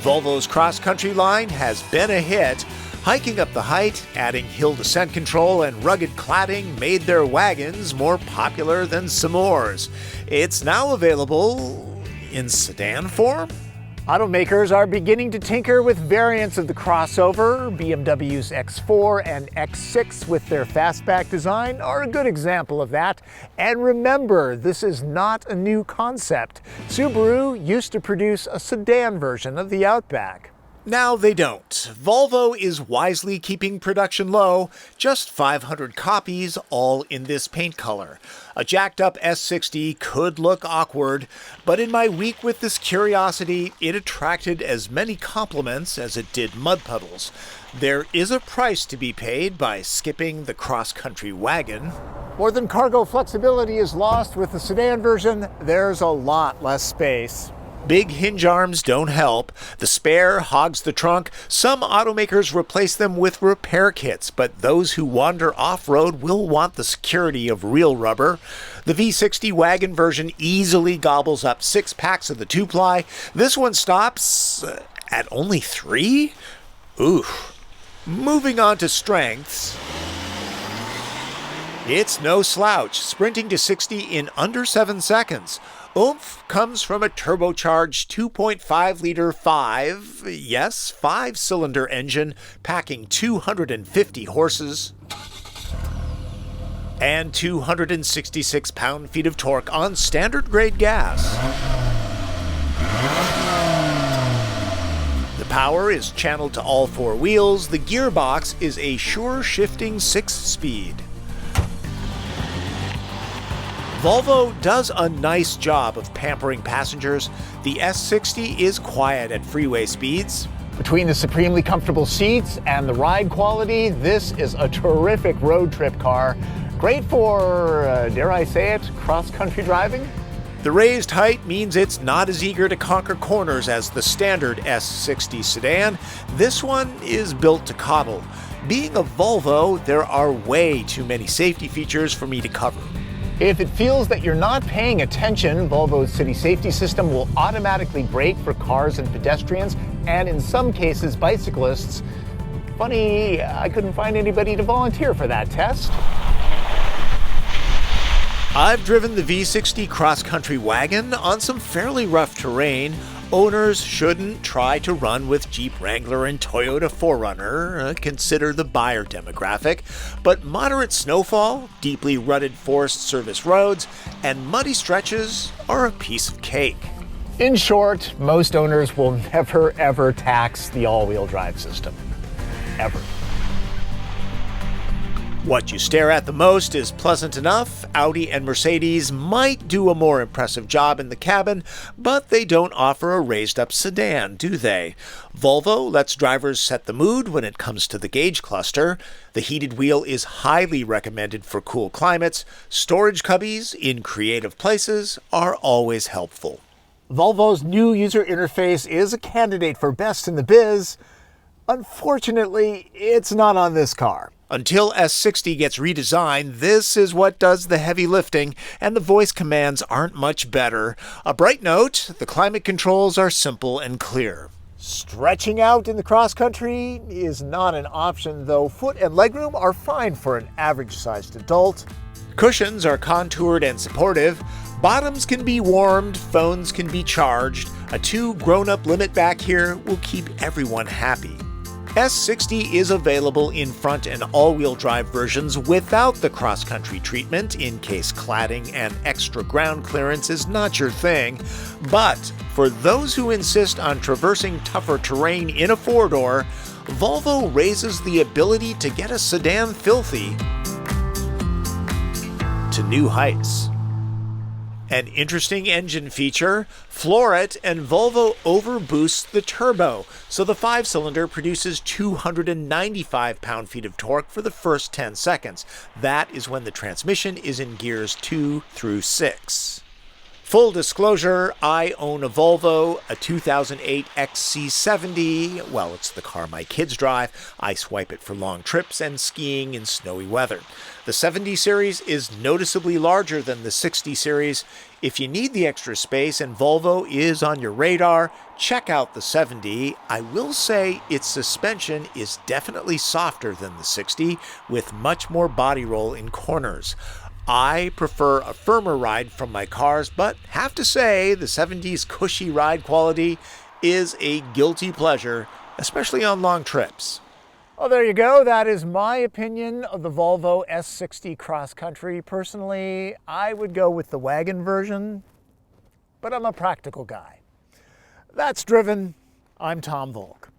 Volvo's cross-country line has been a hit. Hiking up the height, adding hill descent control, and rugged cladding made their wagons more popular than s'mores. It's now available in sedan form. Automakers are beginning to tinker with variants of the crossover. BMW's X4 and X6 with their fastback design are a good example of that. And remember, this is not a new concept. Subaru used to produce a sedan version of the Outback. Now they don't. Volvo is wisely keeping production low, just 500 copies, all in this paint color. A jacked up S60 could look awkward, but in my week with this curiosity, it attracted as many compliments as it did mud puddles. There is a price to be paid by skipping the cross-country wagon. More than cargo flexibility is lost with the sedan version, there's a lot less space. Big hinge arms don't help. The spare hogs the trunk. Some automakers replace them with repair kits, but those who wander off-road will want the security of real rubber. The V60 wagon version easily gobbles up 6 packs of the 2-ply. This one stops at only 3? Ooh. Moving on to strengths. It's no slouch, sprinting to 60 in under 7 seconds. Oomph comes from a turbocharged 2.5-liter 5-cylinder engine packing 250 horses and 266 pound-feet of torque on standard-grade gas. The power is channeled to all 4 wheels. The gearbox is a sure-shifting 6-speed. Volvo does a nice job of pampering passengers. The S60 is quiet at freeway speeds. Between the supremely comfortable seats and the ride quality, this is a terrific road trip car. Great for, dare I say it, cross-country driving? The raised height means it's not as eager to conquer corners as the standard S60 sedan. This one is built to coddle. Being a Volvo, there are way too many safety features for me to cover. If it feels that you're not paying attention, Volvo's city safety system will automatically brake for cars and pedestrians, and in some cases, bicyclists. Funny, I couldn't find anybody to volunteer for that test. I've driven the V60 cross-country wagon on some fairly rough terrain. Owners shouldn't try to run with Jeep Wrangler and Toyota 4Runner, consider the buyer demographic, but moderate snowfall, deeply rutted Forest Service roads, and muddy stretches are a piece of cake. In short, most owners will never ever tax the all-wheel drive system. Ever. What you stare at the most is pleasant enough. Audi and Mercedes might do a more impressive job in the cabin, but they don't offer a raised-up sedan, do they? Volvo lets drivers set the mood when it comes to the gauge cluster. The heated wheel is highly recommended for cool climates. Storage cubbies in creative places are always helpful. Volvo's new user interface is a candidate for best in the biz. Unfortunately, it's not on this car. Until S60 gets redesigned, this is what does the heavy lifting, and the voice commands aren't much better. A bright note, the climate controls are simple and clear. Stretching out in the cross-country is not an option, though foot and legroom are fine for an average-sized adult. Cushions are contoured and supportive. Bottoms can be warmed, phones can be charged. A 2 grown-up limit back here will keep everyone happy. S60 is available in front and all-wheel drive versions without the cross-country treatment in case cladding and extra ground clearance is not your thing. But for those who insist on traversing tougher terrain in a 4-door, Volvo raises the ability to get a sedan filthy to new heights. An interesting engine feature, floor it and Volvo overboosts the turbo, so the 5-cylinder produces 295 pound-feet of torque for the first 10 seconds. That is when the transmission is in gears 2 through 6. Full disclosure, I own a Volvo, a 2008 XC70. Well, it's the car my kids drive. I swipe it for long trips and skiing in snowy weather. The 70 series is noticeably larger than the 60 series. If you need the extra space and Volvo is on your radar, check out the 70. I will say its suspension is definitely softer than the 60, with much more body roll in corners. I prefer a firmer ride from my cars, but have to say the 70's cushy ride quality is a guilty pleasure, especially on long trips. Well, there you go. That is my opinion of the Volvo S60 Cross Country. Personally, I would go with the wagon version, but I'm a practical guy. That's Driven. I'm Tom Voelk.